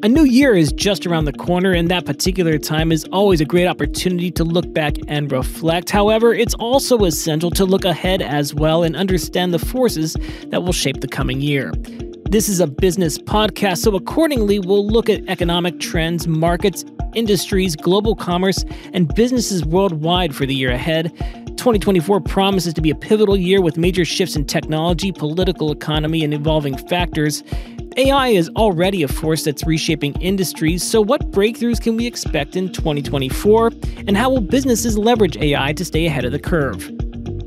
A new year is just around the corner, and that particular time is always a great opportunity to look back and reflect. However, it's also essential to look ahead as well and understand the forces that will shape the coming year. This is a business podcast, so accordingly, we'll look at economic trends, markets, industries, global commerce, and businesses worldwide for the year ahead. 2024 promises to be a pivotal year with major shifts in technology, political economy, and evolving factors. AI is already a force that's reshaping industries, so what breakthroughs can we expect in 2024, and how will businesses leverage AI to stay ahead of the curve?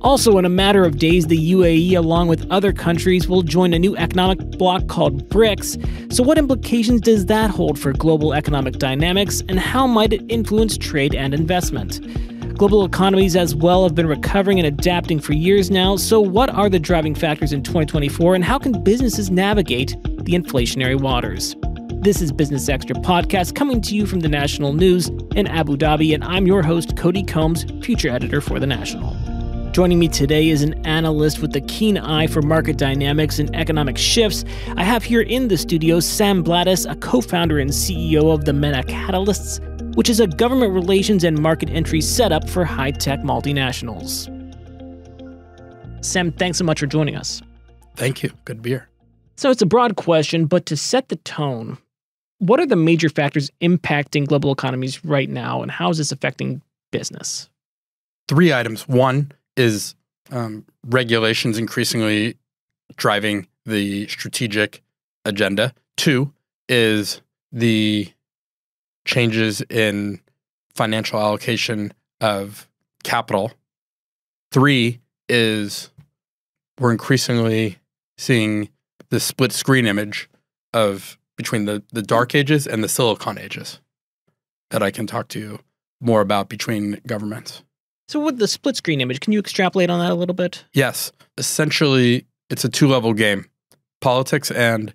Also, in a matter of days, the UAE, along with other countries, will join a new economic bloc called BRICs. So what implications does that hold for global economic dynamics, and how might it influence trade and investment? Global economies as well have been recovering and adapting for years now, so what are the driving factors in 2024, and how can businesses navigate the inflationary waters? This is Business Extra Podcast, coming to you from the National News in Abu Dhabi, and I'm your host, Cody Combs, future editor for The National. Joining me today is an analyst with a keen eye for market dynamics and economic shifts. I have here in the studio Sam Blatteis, a co-founder and CEO of the MENA Catalysts, which is a government relations and market entry setup for high-tech multinationals. Sam, thanks so much for joining us. Thank you. Good to be here. So it's a broad question, but to set the tone, what are the major factors impacting global economies right now, and how is this affecting business? 3 items. One is regulations increasingly driving the strategic agenda. 2 is the changes in financial allocation of capital. 3 is we're increasingly seeing the split screen image of between the dark ages and the silicon ages that I can talk to you more about between governments. So with the split screen image, can you extrapolate on that a little bit? Yes. Essentially, it's a 2-level game, politics and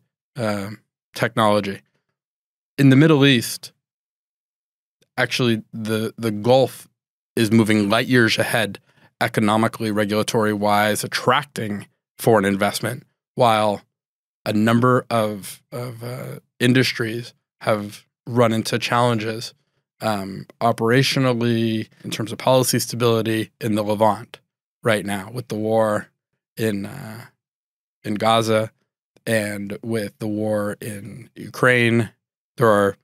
technology. In the Middle East, actually, the Gulf is moving light years ahead economically, regulatory-wise, attracting foreign investment, while a number of industries have run into challenges operationally in terms of policy stability in the Levant right now, with the war in Gaza and with the war in Ukraine. We're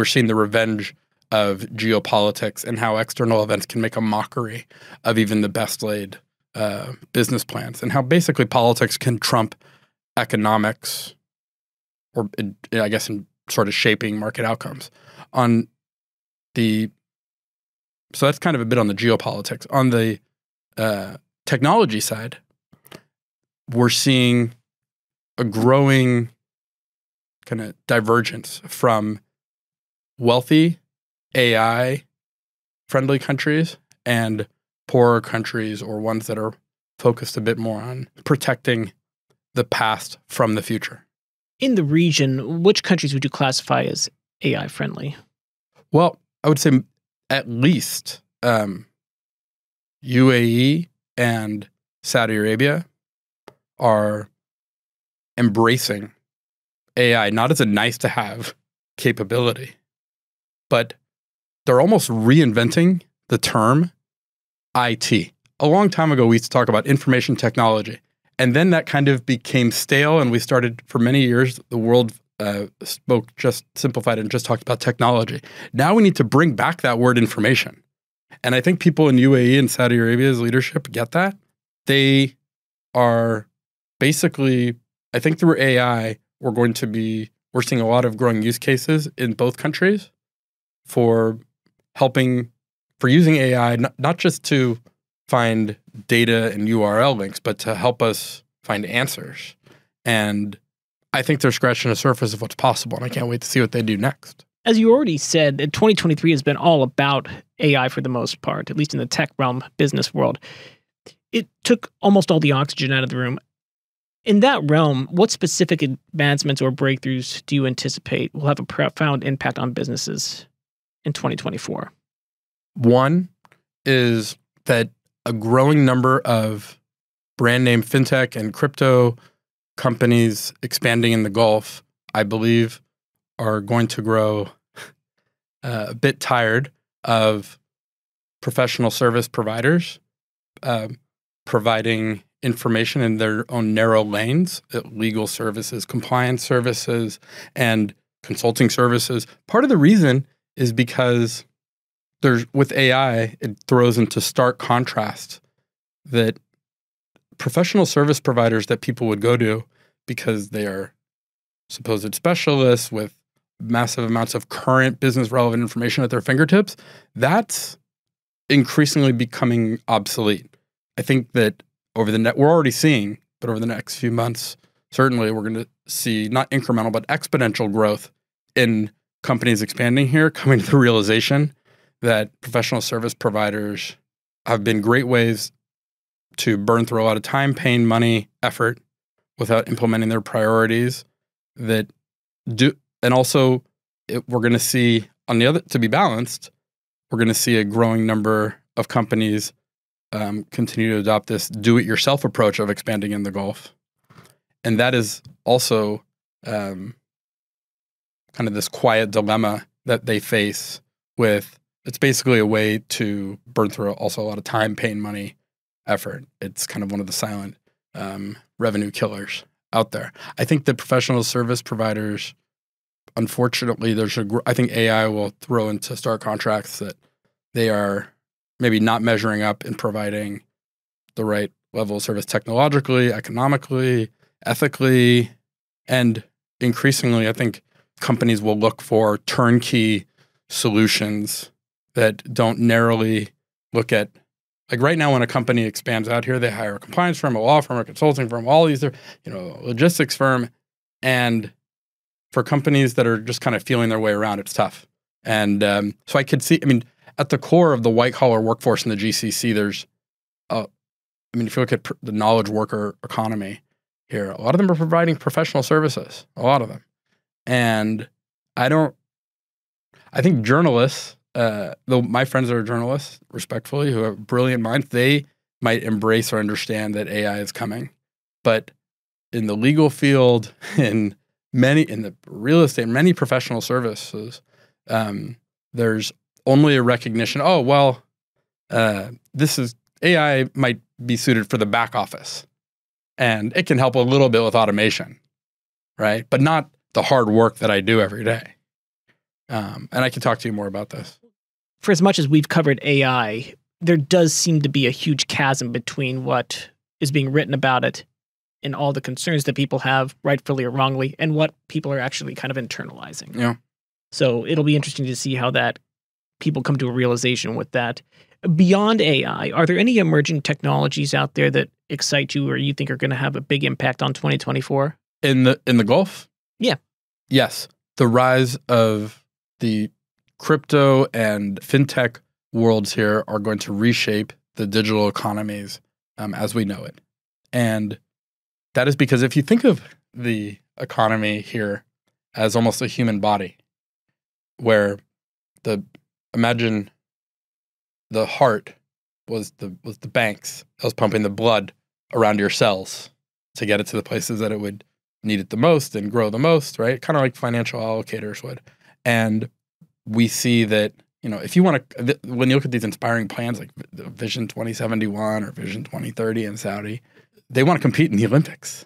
seeing the revenge of geopolitics and how external events can make a mockery of even the best laid business plans, and how basically politics can trump economics, or I guess in sort of shaping market outcomes. So that's kind of a bit on the geopolitics. On the technology side, we're seeing a growing kind of divergence from wealthy AI-friendly countries and poorer countries, or ones that are focused a bit more on protecting the past from the future. In the region, which countries would you classify as AI-friendly? Well, I would say at least UAE and Saudi Arabia are embracing AI, not as a nice-to-have capability, but they're almost reinventing the term IT. A long time ago, we used to talk about information technology, and then that kind of became stale, and we started, for many years, the world spoke, just simplified it and just talked about technology. Now we need to bring back that word information. And I think people in UAE and Saudi Arabia's leadership get that. They are basically, I think through AI, we're seeing a lot of growing use cases in both countries for using AI, not just to find data and URL links, but to help us find answers. And I think they're scratching the surface of what's possible, and I can't wait to see what they do next. As you already said, 2023 has been all about AI for the most part, at least in the tech realm, business world. It took almost all the oxygen out of the room. In that realm, what specific advancements or breakthroughs do you anticipate will have a profound impact on businesses in 2024? One is that a growing number of brand name fintech and crypto companies expanding in the Gulf, I believe, are going to grow a bit tired of professional service providers providing information in their own narrow lanes, legal services, compliance services, and consulting services. Part of the reason is because with AI, it throws into stark contrast that professional service providers that people would go to because they are supposed specialists with massive amounts of current business relevant information at their fingertips, that's increasingly becoming obsolete. I think that we're already seeing, but over the next few months, certainly we're going to see not incremental, but exponential growth in companies expanding here, coming to the realization that professional service providers have been great ways to burn through a lot of time, pain, money, effort without implementing their priorities and also we're going to see to be balanced, we're going to see a growing number of companies continue to adopt this do-it-yourself approach of expanding in the Gulf. And that is also kind of this quiet dilemma that they face with, it's basically a way to burn through also a lot of time, pain, money, effort. It's kind of one of the silent revenue killers out there. I think that professional service providers, unfortunately, I think AI will throw into stark contracts that they are maybe not measuring up in providing the right level of service technologically, economically, ethically, and increasingly, I think companies will look for turnkey solutions that don't narrowly look at, like right now when a company expands out here, they hire a compliance firm, a law firm, a consulting firm, all these, logistics firm. And for companies that are just kind of feeling their way around, it's tough. And so I could see, at the core of the white collar workforce in the GCC, there's, if you look at the knowledge worker economy here, a lot of them are providing professional services, a lot of them. And I think journalists, though my friends that are journalists, respectfully, who have brilliant minds, they might embrace or understand that AI is coming. But in the legal field, in the real estate, many professional services, there's only a recognition, AI might be suited for the back office. And it can help a little bit with automation, right? But not the hard work that I do every day. And I can talk to you more about this. For as much as we've covered AI, there does seem to be a huge chasm between what is being written about it and all the concerns that people have, rightfully or wrongly, and what people are actually kind of internalizing. Yeah. So it'll be interesting to see how that people come to a realization with that. Beyond AI, are there any emerging technologies out there that excite you or you think are going to have a big impact on 2024? In the Gulf? Yeah. Yes. The rise of the crypto and fintech worlds here are going to reshape the digital economies as we know it. And that is because if you think of the economy here as almost a human body, where imagine the heart was the banks that was pumping the blood around your cells to get it to the places that it would need it the most and grow the most, right? Kind of like financial allocators would. And we see that, if you want to, when you look at these inspiring plans like Vision 2071 or Vision 2030 in Saudi, they want to compete in the Olympics.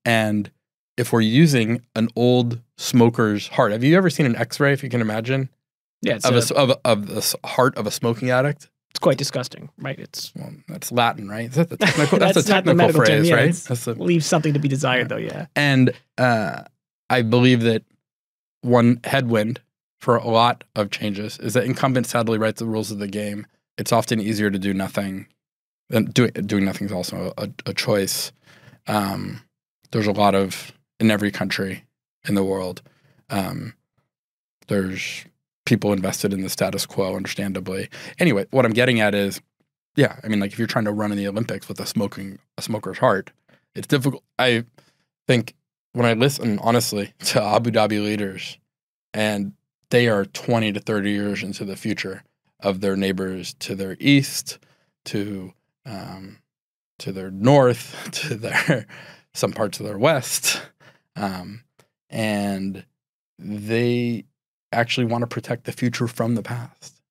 And if we're using an old smoker's heart, have you ever seen an X-ray, if you can imagine? Yeah, of the heart of a smoking addict? It's quite disgusting, right? That's Latin, right? Is that the technical? That's the technical phrase, term, yeah, right? Leaves something to be desired, though. Yeah. And I believe that one headwind for a lot of changes is that incumbents sadly write the rules of the game. It's often easier to do nothing. And doing nothing is also a choice. There's a lot of, in every country in the world, there's people invested in the status quo, understandably. Anyway, what I'm getting at is, if you're trying to run in the Olympics with a smoker's heart, it's difficult. I think when I listen, honestly, to Abu Dhabi leaders, and they are 20 to 30 years into the future of their neighbors to their east, to their north, to some parts of their west, and they actually want to protect the future from the past,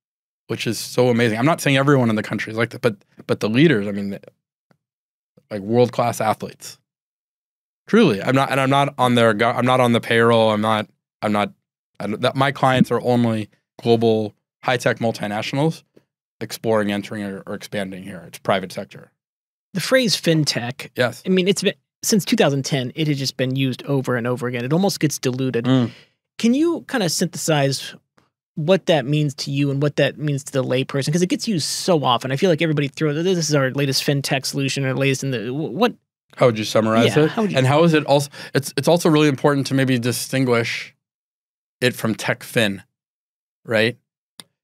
which is so amazing. I'm not saying everyone in the country is like that, but the leaders, I mean, like world-class athletes. Truly, I'm not on the payroll. My clients are only global high-tech multinationals exploring, entering, or expanding here. It's private sector. The phrase fintech, yes. I mean, it's been, since 2010, it has just been used over and over again. It almost gets diluted. Can you kind of synthesize what that means to you and what that means to the layperson? Because it gets used so often. I feel like everybody throws, this is our latest fintech solution or latest in the, what? How would you summarize it? How is it also, it's also really important to maybe distinguish it from tech fin, right?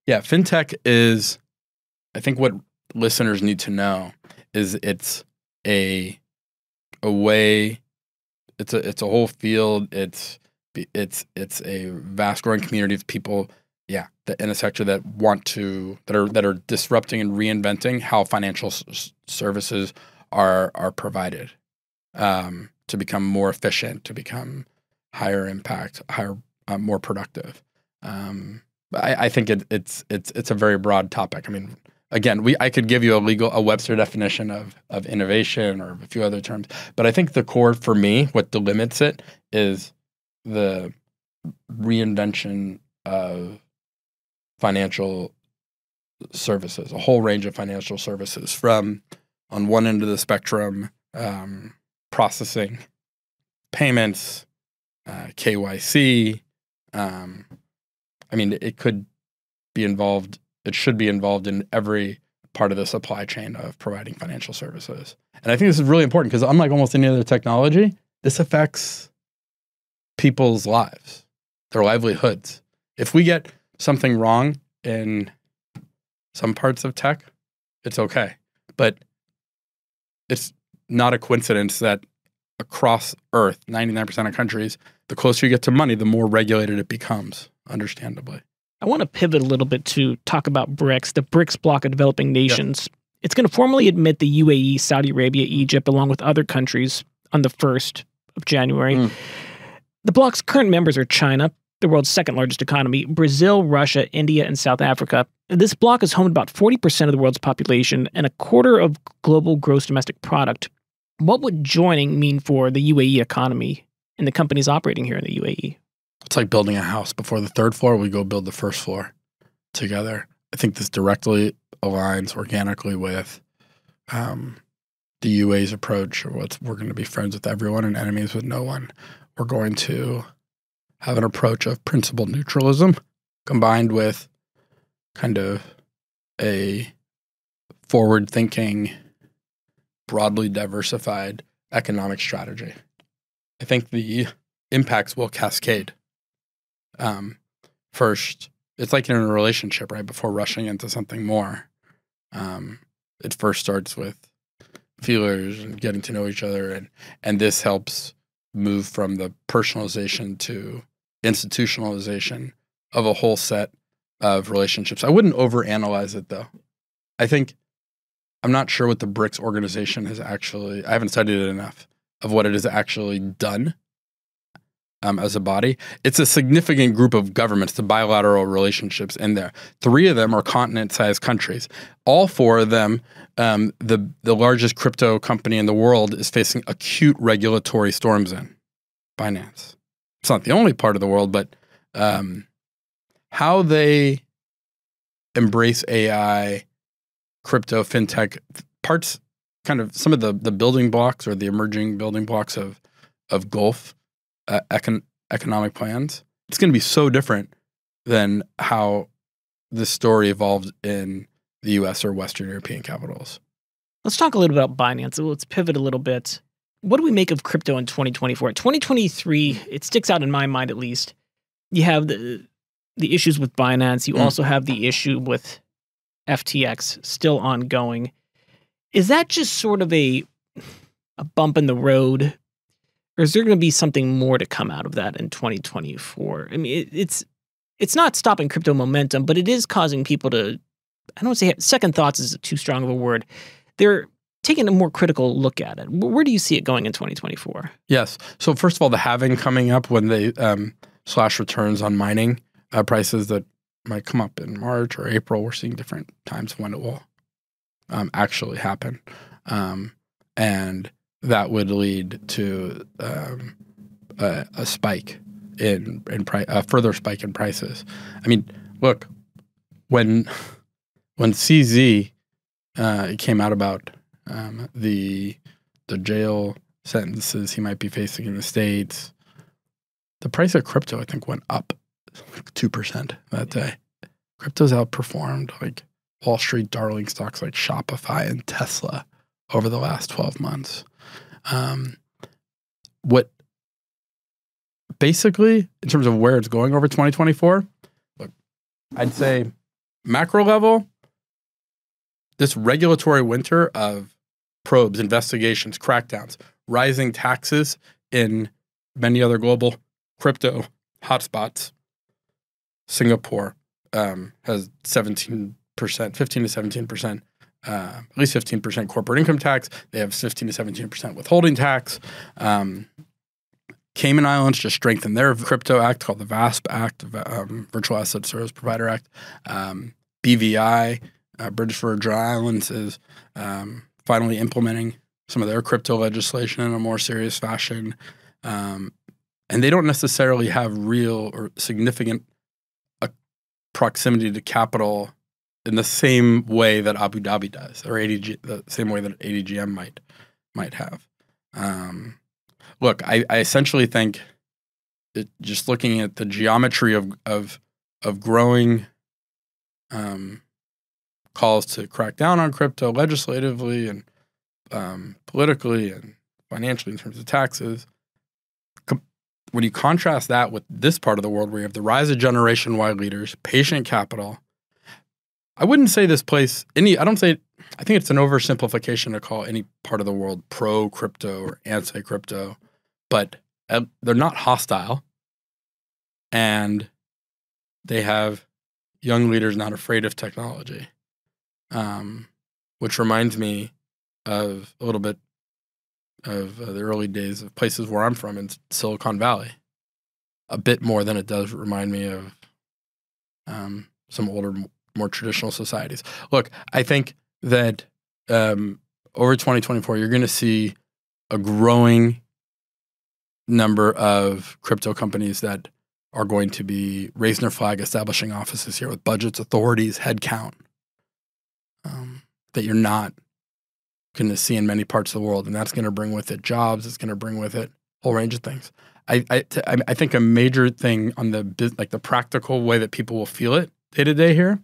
Yeah, fintech is, I think what listeners need to know is it's a way, it's a whole field, it's a vast growing community of people, yeah, in a sector that that are disrupting and reinventing how financial services are provided, to become more efficient, to become higher impact, more productive. But I think it's a very broad topic. I mean, again, I could give you a Webster definition of innovation or a few other terms, but I think the core for me, what delimits it, is the reinvention of financial services, a whole range of financial services, from on one end of the spectrum, processing, payments, KYC. I mean, it could be involved. It should be involved in every part of the supply chain of providing financial services. And I think this is really important because unlike almost any other technology, this affects people's lives, their livelihoods. If we get something wrong in some parts of tech, it's okay. But it's not a coincidence that across Earth, 99% of countries, the closer you get to money, the more regulated it becomes, understandably. I want to pivot a little bit to talk about BRICS, the BRICS bloc of developing nations. Yep. It's going to formally admit the UAE, Saudi Arabia, Egypt, along with other countries on the 1st of January. The bloc's current members are China, the world's second largest economy, Brazil, Russia, India, and South Africa. This bloc is home to about 40% of the world's population and a quarter of global gross domestic product. What would joining mean for the UAE economy and the companies operating here in the UAE? It's like building a house. Before the 3rd floor, we go build the 1st floor together. I think this directly aligns organically with the UAE's approach. We're going to be friends with everyone and enemies with no one. We're going to have an approach of principle neutralism combined with kind of a forward-thinking, broadly diversified economic strategy. I think the impacts will cascade. First, it's like in a relationship, right? Before rushing into something more, it first starts with feelers and getting to know each other, and this helps move from the personalization to institutionalization of a whole set of relationships. I wouldn't overanalyze it, though. I'm not sure what the BRICS organization has actually, I haven't studied it enough, of what it has actually done as a body. It's a significant group of governments, the bilateral relationships in there. 3 of them are continent-sized countries. All 4 of them, the largest crypto company in the world is facing acute regulatory storms in Binance. It's not the only part of the world, but how they embrace AI, crypto, fintech, parts, kind of some of the building blocks or the emerging building blocks of Gulf economic plans, it's going to be so different than how this story evolved in the US or Western European capitals. Let's talk a little bit about Binance. Let's pivot a little bit. What do we make of crypto in 2024? 2023, it sticks out in my mind at least. You have the issues with Binance. You also have the issue with FTX still ongoing. Is that just sort of a bump in the road? Or is there going to be something more to come out of that in 2024? I mean, it's not stopping crypto momentum, but it is causing people to, I don't want to say second thoughts is too strong of a word. They're taking a more critical look at it. Where do you see it going in 2024? Yes. So first of all, the halving coming up when they slash returns on mining prices that might come up in March or April. We're seeing different times when it will actually happen. And that would lead to a spike in price, a further spike in prices. I mean, look, when CZ came out about the jail sentences he might be facing in the States, the price of crypto, I think, went up like 2% that day. Crypto's outperformed like Wall Street darling stocks like Shopify and Tesla over the last 12 months. What basically, in terms of where it's going over 2024, look, I'd say macro level, this regulatory winter of probes, investigations, crackdowns, rising taxes in many other global crypto hotspots. Singapore has 17%, 15 to 17%, at least 15% corporate income tax. They have 15 to 17% withholding tax. Cayman Islands just strengthened their crypto act called the VASP Act, Virtual Asset Service Provider Act. BVI, British Virgin Islands, is finally implementing some of their crypto legislation in a more serious fashion. And they don't necessarily have real or significant proximity to capital in the same way that Abu Dhabi does, or the same way that ADGM might have. Look, I essentially think that just looking at the geometry of growing calls to crack down on crypto legislatively and politically and financially in terms of taxes, when you contrast that with this part of the world where you have the rise of generation-wide leaders, patient capital, I wouldn't say this place I think it's an oversimplification to call any part of the world pro-crypto or anti-crypto, but they're not hostile, and they have young leaders not afraid of technology, which reminds me of a little bit of the early days of places where I'm from in Silicon Valley, a bit more than it does remind me of some older, more traditional societies. Look, I think that over 2024, you're going to see a growing number of crypto companies that are going to be raising their flag, establishing offices here with budgets, authorities, headcount, that you're not going to see in many parts of the world, and that's going to bring with it jobs. It's going to bring with it a whole range of things. I think a major thing on the practical way that people will feel it day to day here,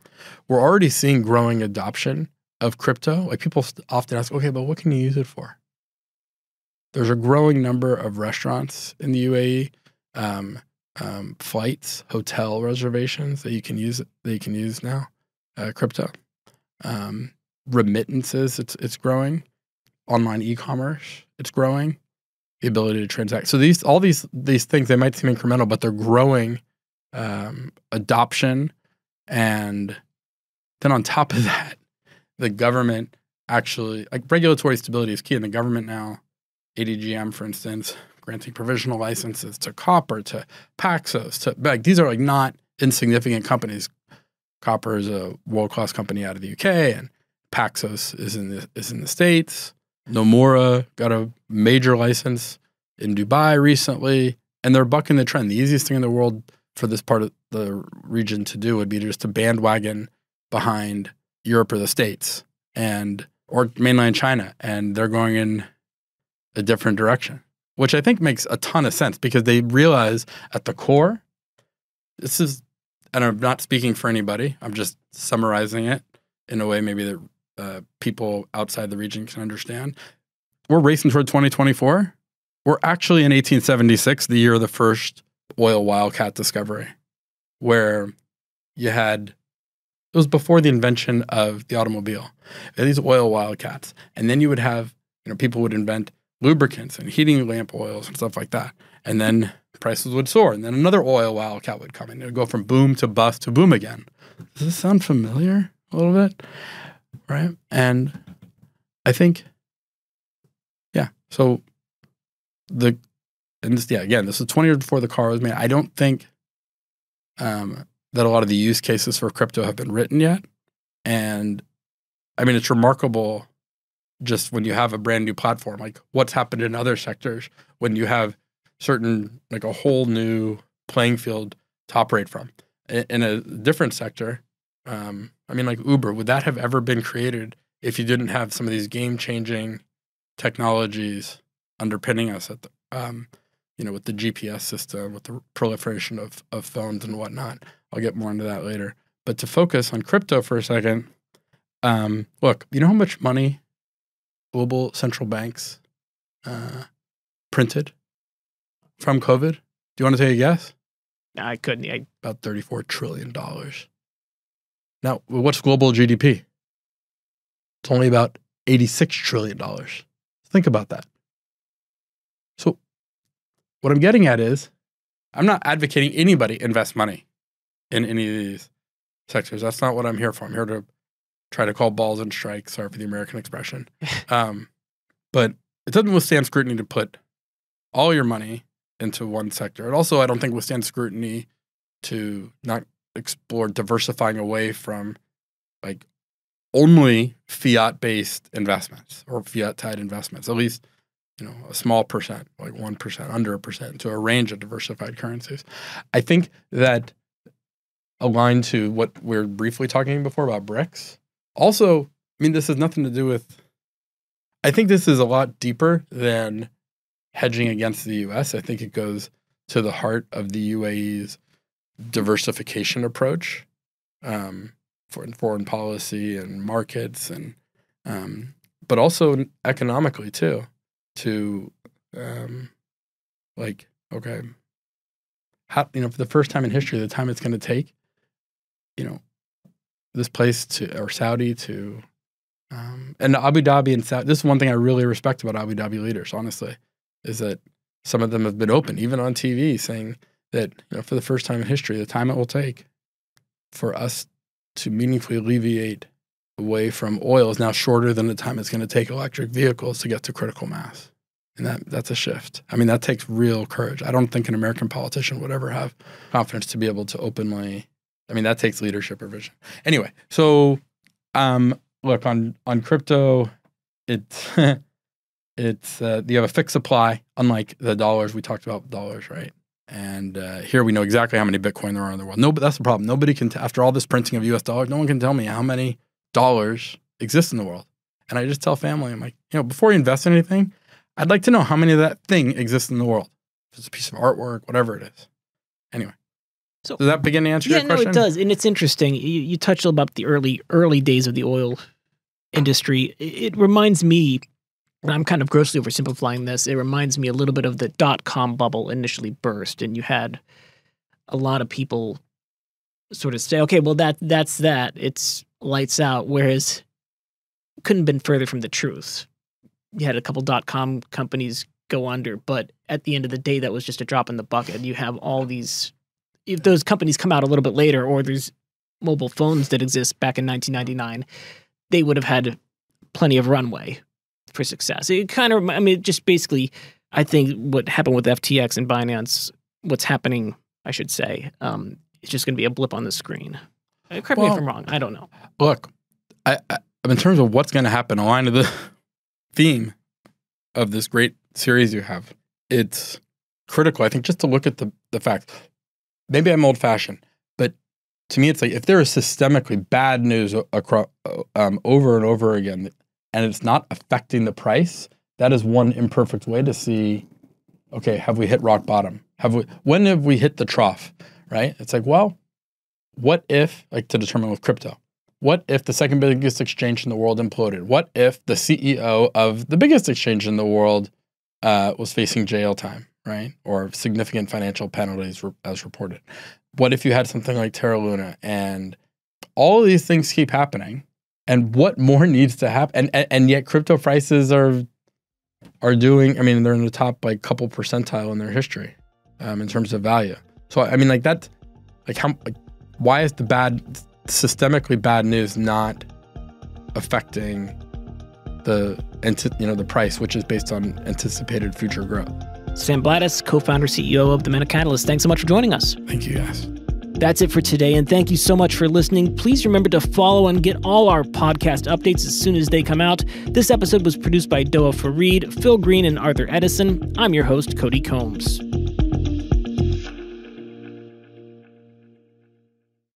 we're already seeing growing adoption of crypto. Like people often ask, okay, but what can you use it for? There's a growing number of restaurants in the UAE, flights, hotel reservations that you can use. Now, crypto. Remittances, it's growing. Online e-commerce, it's growing. The ability to transact. So all these things, they might seem incremental, but they're growing adoption. And then on top of that, the government actually, like regulatory stability is key. And the government now, ADGM, for instance, granting provisional licenses to Copper, to Paxos, these are like not insignificant companies. Copper is a world-class company out of the UK, and Paxos is in the States. Nomura got a major license in Dubai recently, and they're bucking the trend. The easiest thing in the world for this part of the region to do would be just to bandwagon behind Europe or the States or mainland China, and they're going in a different direction, which I think makes a ton of sense because they realize at the core, and I'm not speaking for anybody, I'm just summarizing it in a way maybe that people outside the region can understand. We're racing toward 2024. We're actually in 1876, the year of the first oil wildcat discovery, where it was before the invention of the automobile. These oil wildcats. And then you would have, people would invent lubricants and heating lamp oils and stuff like that. And then prices would soar. And then another oil wildcat would come in. It would go from boom to bust to boom again. Does this sound familiar a little bit? Right? And I think, so again, this is 20 years before the car was made. I don't think that a lot of the use cases for crypto have been written yet. And I mean, it's remarkable just when you have a brand new platform, like what's happened in other sectors when you have certain, like a whole new playing field to operate from. In a different sector, I mean, like Uber, would that have ever been created if you didn't have some of these game-changing technologies underpinning us at the, with the GPS system, with the proliferation of phones and whatnot? I'll get more into that later. But to focus on crypto for a second, look, you know how much money global central banks printed from COVID? Do you want to take a guess? I couldn't. About $34 trillion. Now, what's global GDP? It's only about $86 trillion. Think about that. So what I'm getting at is I'm not advocating anybody invest money in any of these sectors. That's not what I'm here for. I'm here to try to call balls and strikes. Sorry for the American expression. But it doesn't withstand scrutiny to put all your money into one sector. And also, I don't think withstand scrutiny to not explore diversifying away from like only fiat-based investments or fiat-tied investments, at least, a small percent, like 1%, under 1%, to a range of diversified currencies. I think that aligned to what we were briefly talking before about BRICs. Also, I mean, this has nothing to do with, I think this is a lot deeper than hedging against the U.S. I think it goes to the heart of the UAE's diversification approach for foreign policy and markets, and but also economically too. To okay, how, for the first time in history, the time it's going to take, this place or Saudi to, and Abu Dhabi and Saudi. This is one thing I really respect about Abu Dhabi leaders, honestly, is that some of them have been open, even on TV, saying that for the first time in history, the time it will take for us to meaningfully alleviate away from oil is now shorter than the time it's going to take electric vehicles to get to critical mass. And that's a shift. I mean, that takes real courage. I don't think an American politician would ever have confidence to be able to openly, that takes leadership or vision. Anyway, so look, on crypto, it's you have a fixed supply, unlike the dollars. We talked about dollars, right? And here we know exactly how many Bitcoin there are in the world. No, but that's the problem. Nobody can, after all this printing of US dollars, no one can tell me how many dollars exist in the world. And I just tell family, I'm like, before you invest in anything, I'd like to know how many of that thing exists in the world. If it's a piece of artwork, whatever it is. Anyway, so does that begin to answer your question? Yeah, no, it does. And it's interesting. You touched about the early days of the oil industry. It reminds me, and I'm kind of grossly oversimplifying this, it reminds me a little bit of the .com bubble initially burst, and you had a lot of people sort of say, okay, well, that's that. It's lights out, whereas it couldn't have been further from the truth. You had a couple .com companies go under, but at the end of the day, that was just a drop in the bucket. You have all these, if those companies come out a little bit later, or there's mobile phones that exist back in 1999, they would have had plenty of runway for success. It kind of, just basically, I think what happened with FTX and Binance, what's happening, I should say, it's just going to be a blip on the screen. Correct me if I'm wrong. I don't know. Look, I in terms of what's going to happen, aligned to the theme of this great series you have, it's critical, I think, just to look at the facts. Maybe I'm old-fashioned, but to me, it's like if there is systemically bad news across over and over again, and it's not affecting the price, that is one imperfect way to see, okay, have we hit rock bottom? When have we hit the trough, right? It's like, well, what if, like to determine with crypto, what if the second biggest exchange in the world imploded? What if the CEO of the biggest exchange in the world was facing jail time, right? Or significant financial penalties as reported? What if you had something like Terra Luna and all of these things keep happening? And what more needs to happen? And yet crypto prices are doing, they're in the top like couple percentile in their history in terms of value. So that, why is the systemically bad news not affecting the price, which is based on anticipated future growth? Sam Blatteis, co-founder, CEO of the MENA Catalysts. Thanks so much for joining us. Thank you, guys. That's it for today, and thank you so much for listening. Please remember to follow and get all our podcast updates as soon as they come out. This episode was produced by Doa Fareed, Phil Green, and Arthur Edison. I'm your host, Cody Combs.